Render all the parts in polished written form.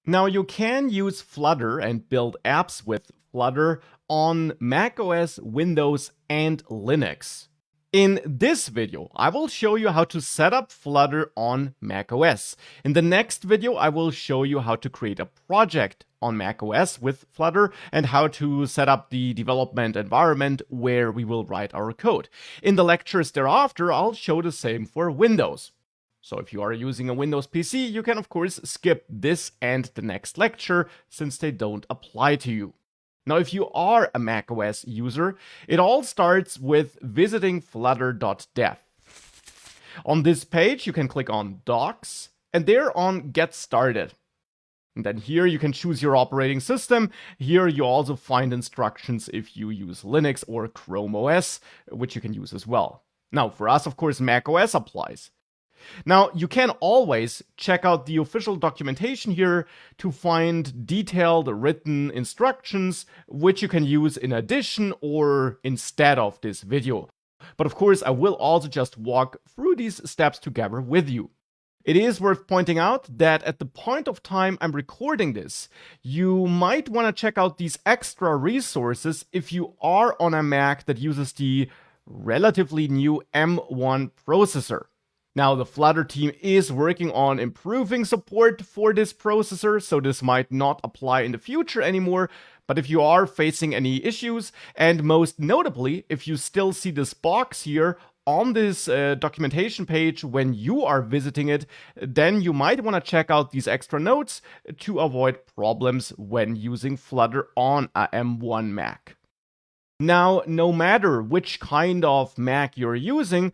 Now you can use Flutter and build apps with Flutter on macOS, Windows, and Linux. In this video, I will show you how to set up Flutter on macOS. In the next video, I will show you how to create a project on macOS with Flutter and how to set up the development environment where we will write our code. In the lectures thereafter, I'll show the same for Windows. So if you are using a Windows PC, you can of course skip this and the next lecture since they don't apply to you. Now, if you are a macOS user, it all starts with visiting flutter.dev. On this page, you can click on Docs and there on Get Started. And then here you can choose your operating system. Here you also find instructions if you use Linux or Chrome OS, which you can use as well. Now, for us, of course, macOS applies. Now, you can always check out the official documentation here to find detailed written instructions, which you can use in addition or instead of this video. But of course, I will also just walk through these steps together with you. It is worth pointing out that at the point of time I'm recording this, you might want to check out these extra resources if you are on a Mac that uses the relatively new M1 processor. Now, the Flutter team is working on improving support for this processor, so this might not apply in the future anymore. But if you are facing any issues, and most notably, if you still see this box here on this documentation page when you are visiting it, then you might want to check out these extra notes to avoid problems when using Flutter on a M1 Mac. Now, no matter which kind of Mac you're using,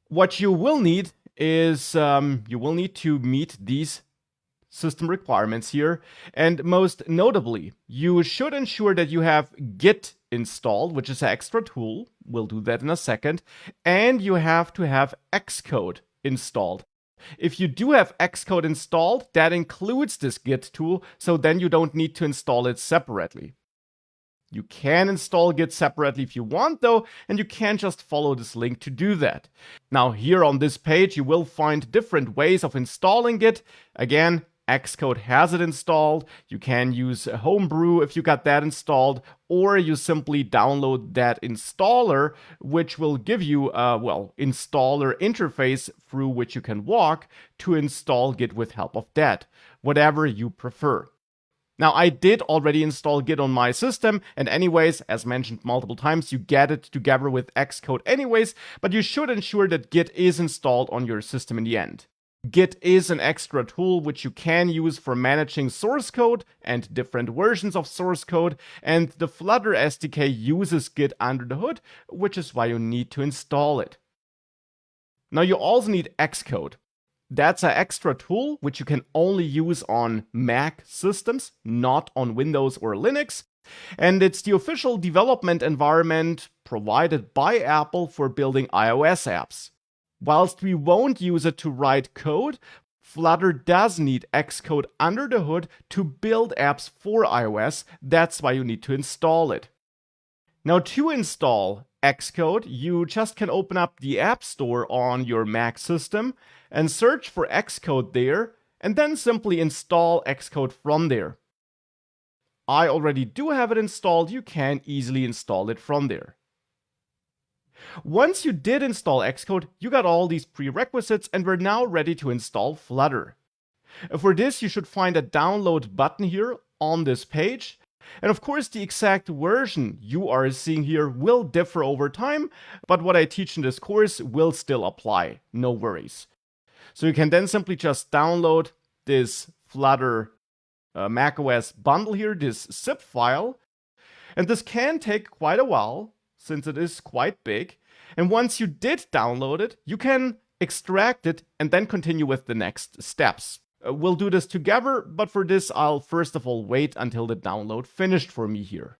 what you will need is you will need to meet these system requirements here. And most notably, you should ensure that you have Git installed, which is an extra tool. We'll do that in a second. And you have to have Xcode installed. If you do have Xcode installed, that includes this Git tool, so then you don't need to install it separately. You can install Git separately if you want though, and you can just follow this link to do that. Now here on this page you will find different ways of installing Git. Again, Xcode has it installed. You can use Homebrew if you got that installed, or you simply download that installer, which will give you a, installer interface through which you can walk to install Git with help of that, whatever you prefer. Now, I did already install Git on my system, and anyways, as mentioned multiple times, you get it together with Xcode anyways, but you should ensure that Git is installed on your system in the end. Git is an extra tool which you can use for managing source code and different versions of source code, and the Flutter SDK uses Git under the hood, which is why you need to install it. Now, you also need Xcode. That's an extra tool which you can only use on Mac systems, not on Windows or Linux. And it's the official development environment provided by Apple for building iOS apps. Whilst we won't use it to write code, Flutter does need Xcode under the hood to build apps for iOS. That's why you need to install it. Now, to install Xcode, you just can open up the App Store on your Mac system and search for Xcode there, and then simply install Xcode from there. I already do have it installed. You can easily install it from there. Once you did install Xcode, you got all these prerequisites and we're now ready to install Flutter. For this, you should find a download button here on this page. And of course, the exact version you are seeing here will differ over time, but what I teach in this course will still apply, no worries. So you can then simply just download this Flutter macOS bundle here, this zip file, and this can take quite a while since it is quite big. And once you did download it, you can extract it and then continue with the next steps. We'll do this together, but for this, I'll first of all wait until the download finished for me here.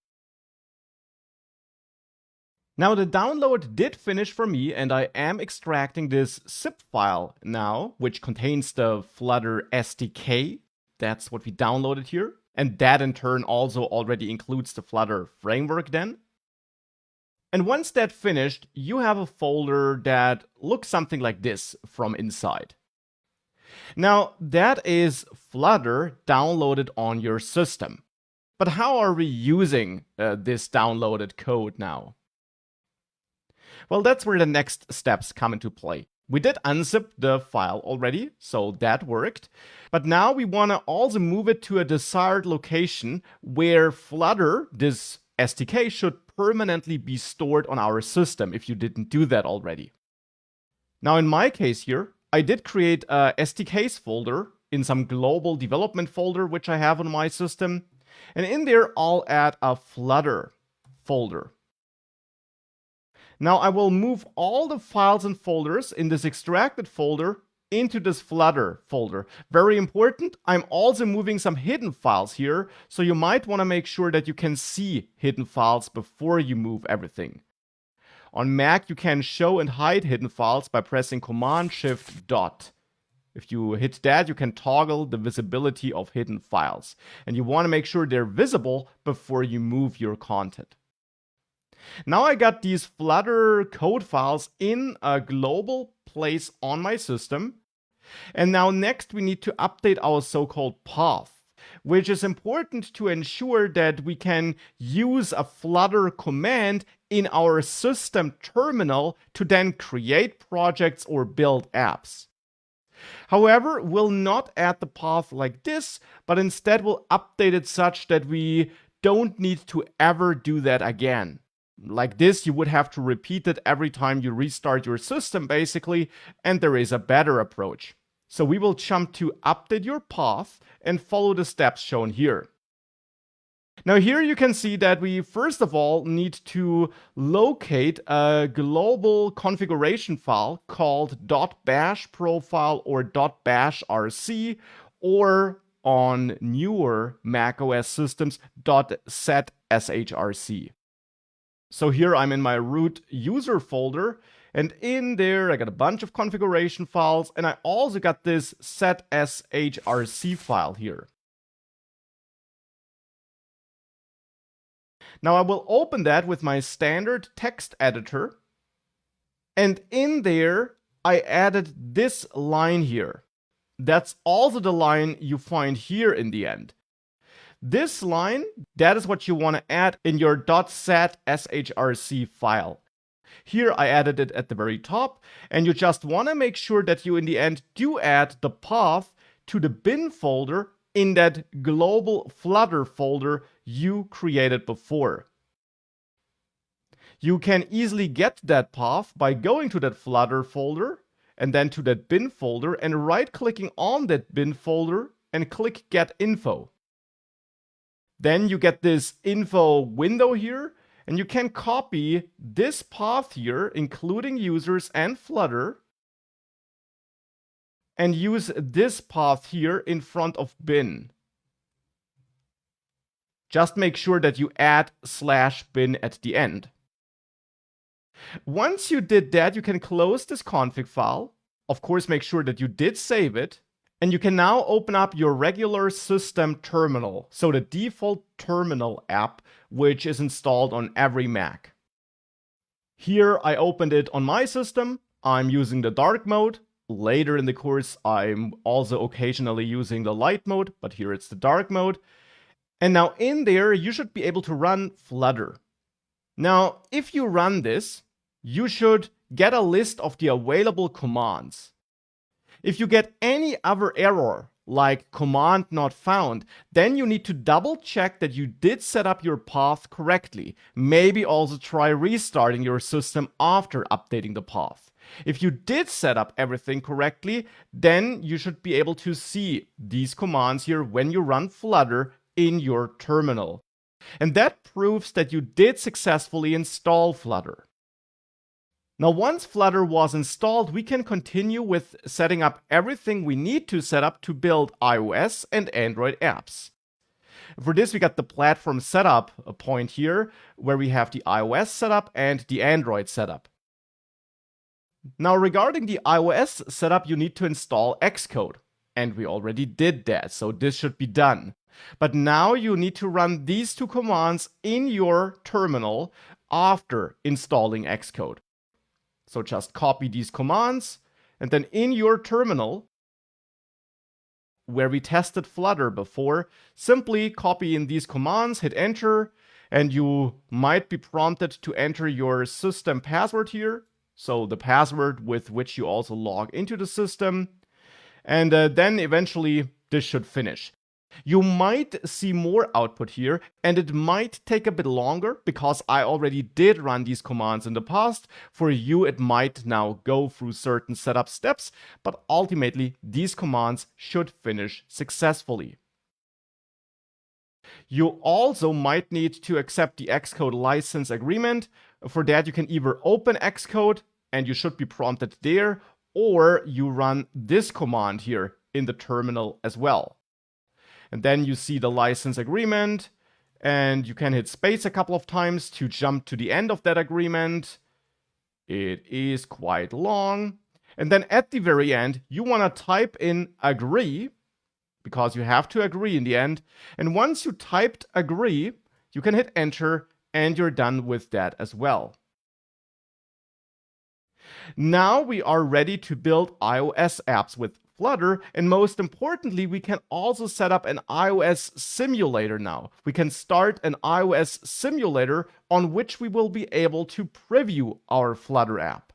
Now, the download did finish for me, and I am extracting this zip file now, which contains the Flutter SDK. That's what we downloaded here. And that in turn also already includes the Flutter framework then. And once that's finished, you have a folder that looks something like this from inside. Now, that is Flutter downloaded on your system. But how are we using this downloaded code now? Well, that's where the next steps come into play. We did unzip the file already, so that worked. But now we want to also move it to a desired location where Flutter, this SDK, should permanently be stored on our system if you didn't do that already. Now, in my case here, I did create a SDKs folder in some global development folder, which I have on my system. And in there, I'll add a Flutter folder. Now I will move all the files and folders in this extracted folder into this Flutter folder. Very important, I'm also moving some hidden files here, so you might want to make sure that you can see hidden files before you move everything. On Mac, you can show and hide hidden files by pressing Command-Shift-Dot. If you hit that, you can toggle the visibility of hidden files. And you want to make sure they're visible before you move your content. Now I got these Flutter code files in a global place on my system. And now next we need to update our so-called path, which is important to ensure that we can use a Flutter command in our system terminal to then create projects or build apps. However, we'll not add the path like this, but instead we'll update it such that we don't need to ever do that again. Like this, you would have to repeat it every time you restart your system, basically, and there is a better approach. So we will jump to update your path and follow the steps shown here. Now here you can see that we first of all need to locate a global configuration file called .bash profile or .bashrc, or on newer macOS systems .setshrc. So here I'm in my root user folder, and in there I got a bunch of configuration files, and I also got this setshrc file here. Now I will open that with my standard text editor, and in there I added this line here. That's also the line you find here in the end. This line, that is what you want to add in your .setshrc file. Here I added it at the very top, and you just want to make sure that you in the end do add the path to the bin folder in that global Flutter folder you created before. You can easily get that path by going to that Flutter folder and then to that bin folder and right-clicking on that bin folder and click Get Info. Then you get this info window here, and you can copy this path here, including users and Flutter, and use this path here in front of bin. Just make sure that you add /bin at the end. Once you did that, you can close this config file. Of course, make sure that you did save it. And you can now open up your regular system terminal, so the default terminal app, which is installed on every Mac. Here I opened it on my system. I'm using the dark mode. Later in the course, I'm also occasionally using the light mode, but here it's the dark mode. And now in there, you should be able to run Flutter. Now, if you run this, you should get a list of the available commands. If you get any other error, like command not found, then you need to double check that you did set up your path correctly. Maybe also try restarting your system after updating the path. If you did set up everything correctly, then you should be able to see these commands here when you run Flutter in your terminal. And that proves that you did successfully install Flutter. Now, once Flutter was installed, we can continue with setting up everything we need to set up to build iOS and Android apps. For this, we got the platform setup point here, where we have the iOS setup and the Android setup. Now, regarding the iOS setup, you need to install Xcode. And we already did that, so this should be done. But now you need to run these two commands in your terminal after installing Xcode. So just copy these commands, and then in your terminal, where we tested Flutter before, simply copy in these commands, hit enter, and you might be prompted to enter your system password here. So the password with which you also log into the system. And then eventually this should finish. You might see more output here, and it might take a bit longer because I already did run these commands in the past. For you, it might now go through certain setup steps, but ultimately these commands should finish successfully. You also might need to accept the Xcode license agreement. For that, you can either open Xcode, and you should be prompted there, or you run this command here in the terminal as well. And then you see the license agreement, and you can hit space a couple of times to jump to the end of that agreement. It is quite long. And then at the very end, you want to type in agree, because you have to agree in the end. And once you typed agree, you can hit enter, and you're done with that as well. Now we are ready to build iOS apps with Flutter, and most importantly, we can also set up an iOS simulator now. We can start an iOS simulator on which we will be able to preview our Flutter app.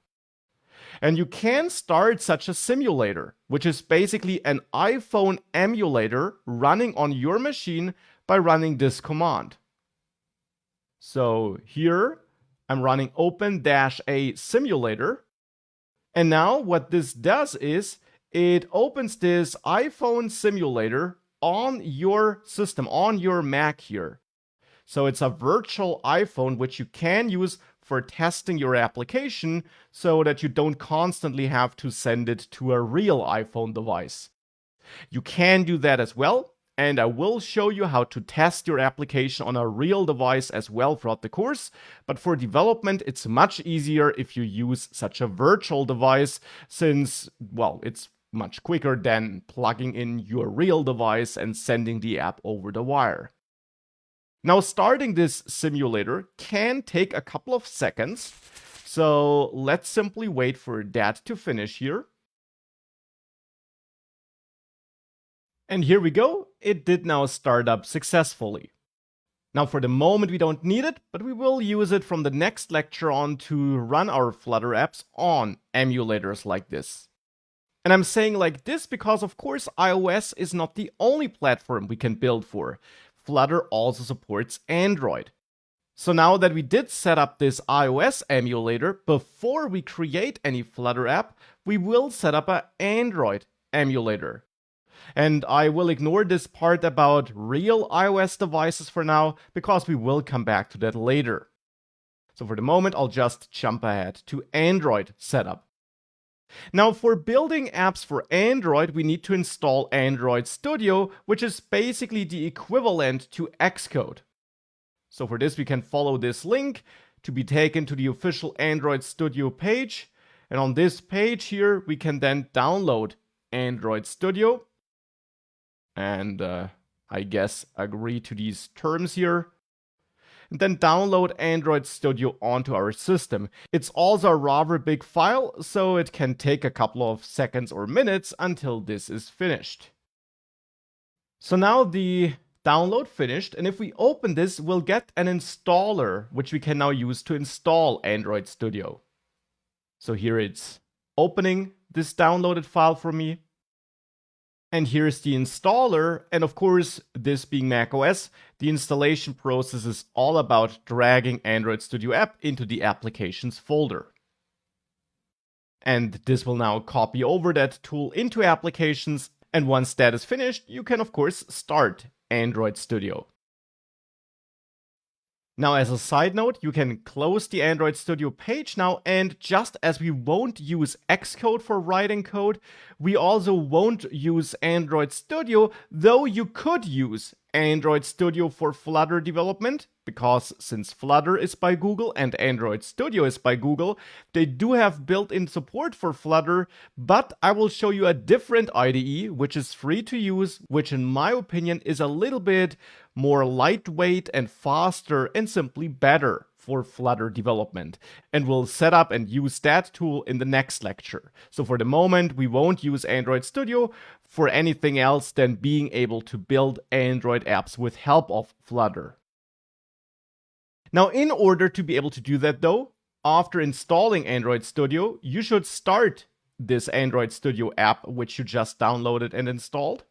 And you can start such a simulator, which is basically an iPhone emulator running on your machine by running this command. So here I'm running open-a simulator. And now what this does is it opens this iPhone simulator on your system, on your Mac here. So it's a virtual iPhone which you can use for testing your application so that you don't constantly have to send it to a real iPhone device. You can do that as well, and I will show you how to test your application on a real device as well throughout the course. But for development, it's much easier if you use such a virtual device since, well, it's much quicker than plugging in your real device and sending the app over the wire. Now, starting this simulator can take a couple of seconds, so let's simply wait for that to finish here. And here we go, it did now start up successfully. Now for the moment we don't need it, but we will use it from the next lecture on to run our Flutter apps on emulators like this. And I'm saying like this because of course iOS is not the only platform we can build for. Flutter also supports Android. So now that we did set up this iOS emulator, before we create any Flutter app, we will set up an Android emulator. And I will ignore this part about real iOS devices for now, because we will come back to that later. So for the moment, I'll just jump ahead to Android setup. Now for building apps for Android, we need to install Android Studio, which is basically the equivalent to Xcode. So for this, we can follow this link to be taken to the official Android Studio page. And on this page here, we can then download Android Studio. And I guess agree to these terms here. And then download Android Studio onto our system. It's also a rather big file, so it can take a couple of seconds or minutes until this is finished. So now the download finished, and if we open this, we'll get an installer, which we can now use to install Android Studio. So here it's opening this downloaded file for me. And here's the installer, and of course, this being macOS, the installation process is all about dragging Android Studio app into the applications folder. And this will now copy over that tool into applications, and once that is finished, you can of course start Android Studio. Now, as a side note, you can close the Android Studio page now, and just as we won't use Xcode for writing code, we also won't use Android Studio, though you could use Android Studio for Flutter development, because since Flutter is by Google and Android Studio is by Google, they do have built-in support for Flutter, but I will show you a different IDE, which is free to use, which in my opinion is a little bit more lightweight and faster and simply better for Flutter development. And we'll set up and use that tool in the next lecture. So for the moment, we won't use Android Studio for anything else than being able to build Android apps with help of Flutter. Now, in order to be able to do that though, after installing Android Studio, you should start this Android Studio app, which you just downloaded and installed.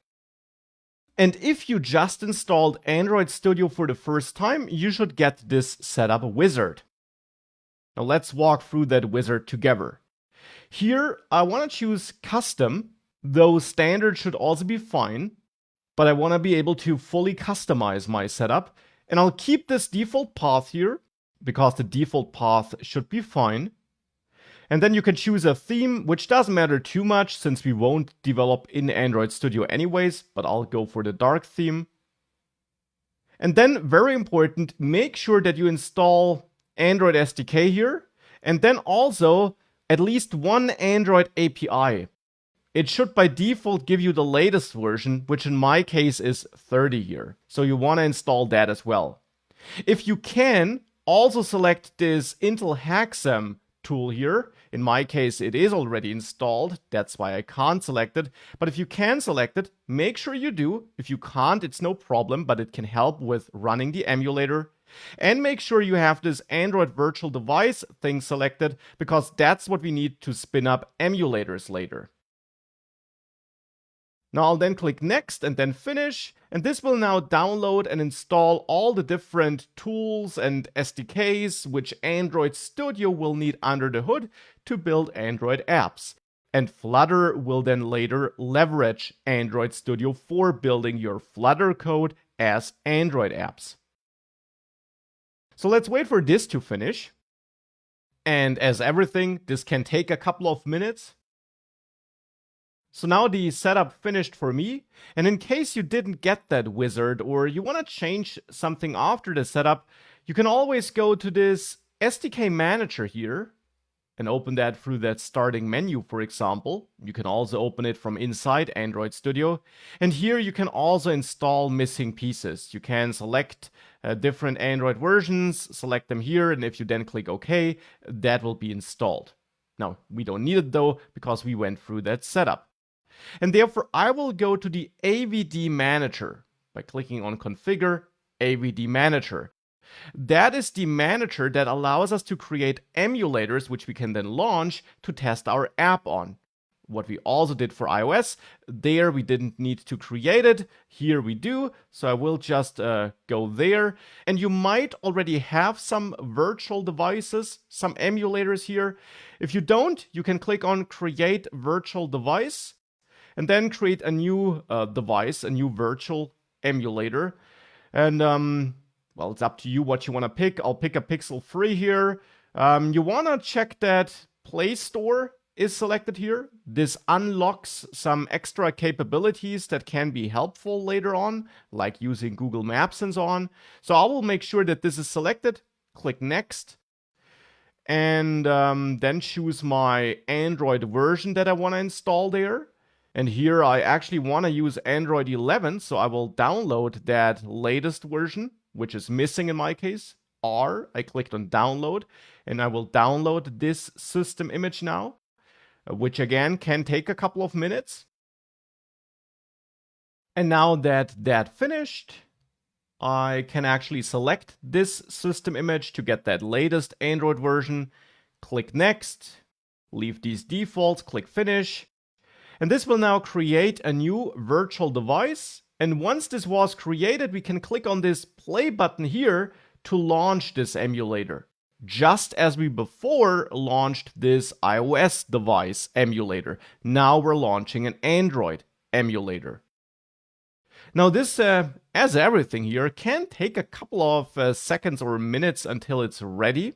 And if you just installed Android Studio for the first time, you should get this setup wizard. Now let's walk through that wizard together. Here, I want to choose custom, though standard should also be fine, but I want to be able to fully customize my setup. And I'll keep this default path here, because the default path should be fine. And then you can choose a theme, which doesn't matter too much since we won't develop in Android Studio anyways, but I'll go for the dark theme. And then, very important, make sure that you install Android SDK here, and then also at least one Android API. It should by default give you the latest version, which in my case is 30 here. So you want to install that as well. If you can, also select this Intel Hacksem tool here. In my case, it is already installed. That's why I can't select it. But if you can select it, make sure you do. If you can't, it's no problem, but it can help with running the emulator. And make sure you have this Android virtual device thing selected, because that's what we need to spin up emulators later. Now I'll then click next and then finish, and this will now download and install all the different tools and SDKs which Android Studio will need under the hood to build Android apps. And Flutter will then later leverage Android Studio for building your Flutter code as Android apps. So let's wait for this to finish. And as everything, this can take a couple of minutes. So now the setup finished for me, and in case you didn't get that wizard or you want to change something after the setup, you can always go to this SDK manager here and open that through that starting menu, for example. You can also open it from inside Android Studio, and here you can also install missing pieces. You can select different Android versions, select them here, and if you then click OK, that will be installed. Now, we don't need it though, because we went through that setup. And therefore, I will go to the AVD Manager by clicking on Configure, AVD Manager. That is the manager that allows us to create emulators, which we can then launch to test our app on. What we also did for iOS, there we didn't need to create it, here we do, so I will just go there. And you might already have some virtual devices, some emulators here. If you don't, you can click on Create Virtual Device, and then create a new device, a new virtual emulator. And, well, it's up to you what you want to pick. I'll pick a Pixel 3 here. You want to check that Play Store is selected here. This unlocks some extra capabilities that can be helpful later on, like using Google Maps and so on. So I will make sure that this is selected. Click Next. And then choose my Android version that I want to install there. And here I actually want to use Android 11, so I will download that latest version, which is missing in my case. I clicked on download, and I will download this system image now, which again can take a couple of minutes. And now that that finished, I can actually select this system image to get that latest Android version. Click Next, leave these defaults, click Finish. And this will now create a new virtual device. And once this was created, we can click on this play button here to launch this emulator. Just as we before launched this iOS device emulator. Now we're launching an Android emulator. Now this, as everything here, can take a couple of seconds or minutes until it's ready.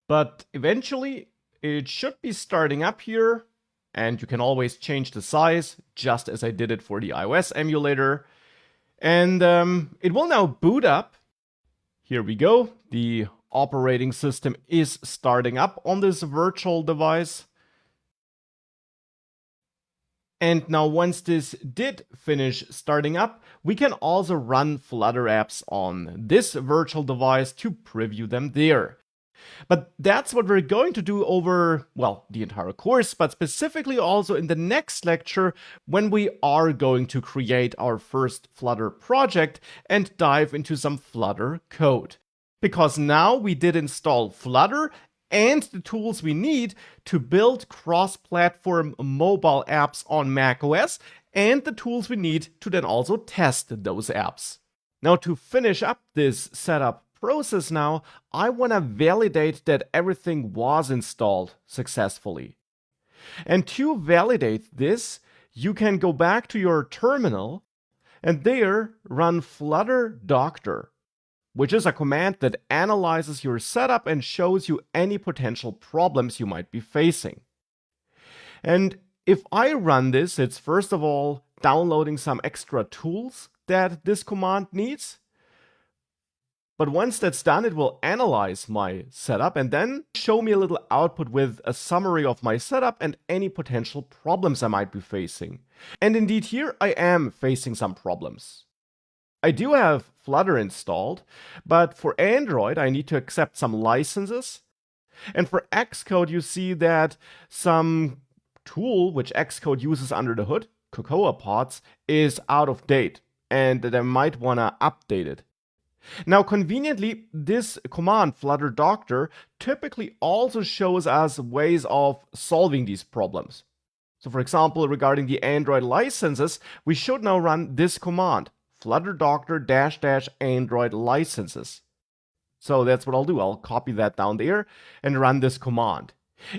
But eventually it should be starting up here. And you can always change the size, just as I did it for the iOS emulator. And it will now boot up. Here we go. The operating system is starting up on this virtual device. And now once this did finish starting up, we can also run Flutter apps on this virtual device to preview them there. But that's what we're going to do over, well, the entire course, but specifically also in the next lecture when we are going to create our first Flutter project and dive into some Flutter code. Because now we did install Flutter and the tools we need to build cross-platform mobile apps on macOS and the tools we need to then also test those apps. Now to finish up this setup process now, I want to validate that everything was installed successfully. And to validate this, you can go back to your terminal and there run Flutter Dart, which is a command that analyzes your setup and shows you any potential problems you might be facing. And if I run this, it's first of all downloading some extra tools that this command needs. But once that's done, it will analyze my setup and then show me a little output with a summary of my setup and any potential problems I might be facing. And indeed here I am facing some problems. I do have Flutter installed, but for Android I need to accept some licenses. And for Xcode you see that some tool which Xcode uses under the hood, Cocoa Pods, is out of date and that I might want to update it. Now conveniently, this command Flutter Dart typically also shows us ways of solving these problems. So for example, regarding the Android licenses, we should now run this command, Flutter Dart -- Android licenses. So that's what I'll do. I'll copy that down there and run this command.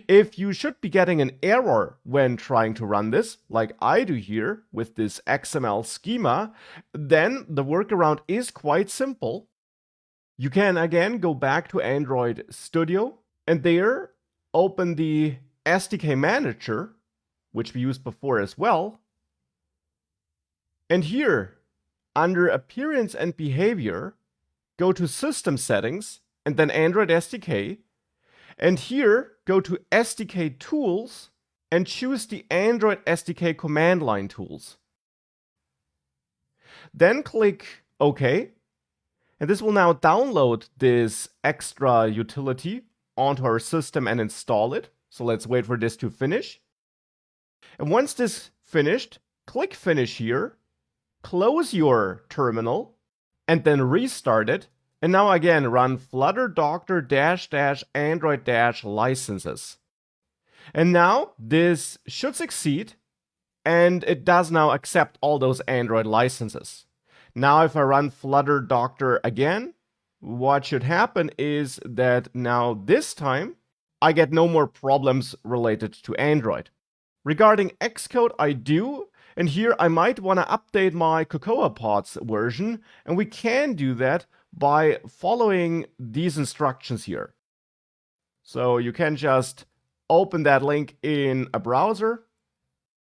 If you should be getting an error when trying to run this, like I do here with this XML schema, then the workaround is quite simple. You can again go back to Android Studio and there open the SDK Manager, which we used before as well. And here, under Appearance and Behavior, go to System Settings and then Android SDK. And here, go to SDK Tools and choose the Android SDK command line tools. Then click OK. And this will now download this extra utility onto our system and install it. So let's wait for this to finish. And once this finished, click Finish here, close your terminal, and then restart it. And now again, run Flutter Dart -- Android licenses. And now this should succeed, and it does now accept all those Android licenses. Now if I run Flutter Dart again, what should happen is that now this time I get no more problems related to Android. Regarding Xcode, I do. And here I might want to update my Cocoa Pods version, and we can do that by following these instructions here. So you can just open that link in a browser,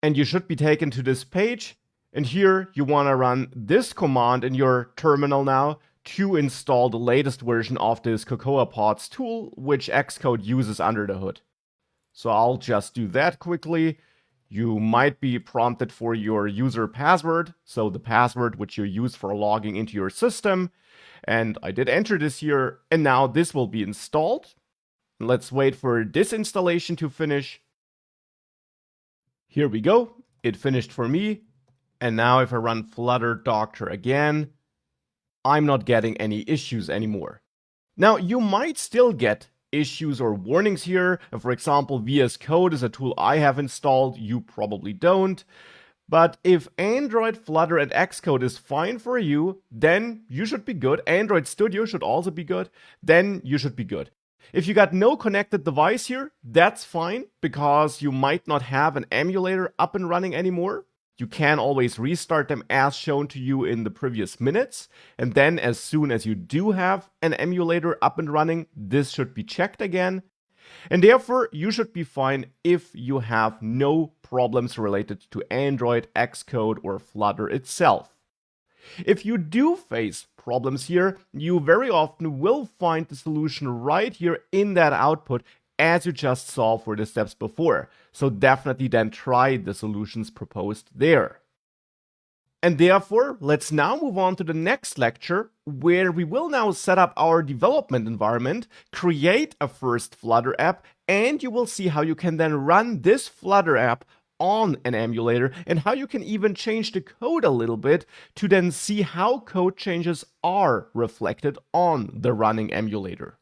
and you should be taken to this page. And here you want to run this command in your terminal now to install the latest version of this Cocoa Pods tool, which Xcode uses under the hood. So I'll just do that quickly. You might be prompted for your user password, so the password which you use for logging into your system. And I did enter this here, and now this will be installed. Let's wait for this installation to finish. Here we go. It finished for me. And now if I run Flutter Dart again, I'm not getting any issues anymore. Now you might still get issues or warnings here. For example, VS Code is a tool I have installed, you probably don't. But if Android, Flutter, and Xcode is fine for you, then you should be good. Android Studio should also be good. Then you should be good. If you got no connected device here, that's fine, because you might not have an emulator up and running anymore. You can always restart them as shown to you in the previous minutes. And then as soon as you do have an emulator up and running, this should be checked again. And therefore, you should be fine if you have no problems related to Android, Xcode, or Flutter itself. If you do face problems here, you very often will find the solution right here in that output, as you just saw for the steps before. So definitely then try the solutions proposed there. And therefore, let's now move on to the next lecture, where we will now set up our development environment, create a first Flutter app, and you will see how you can then run this Flutter app on an emulator and how you can even change the code a little bit to then see how code changes are reflected on the running emulator.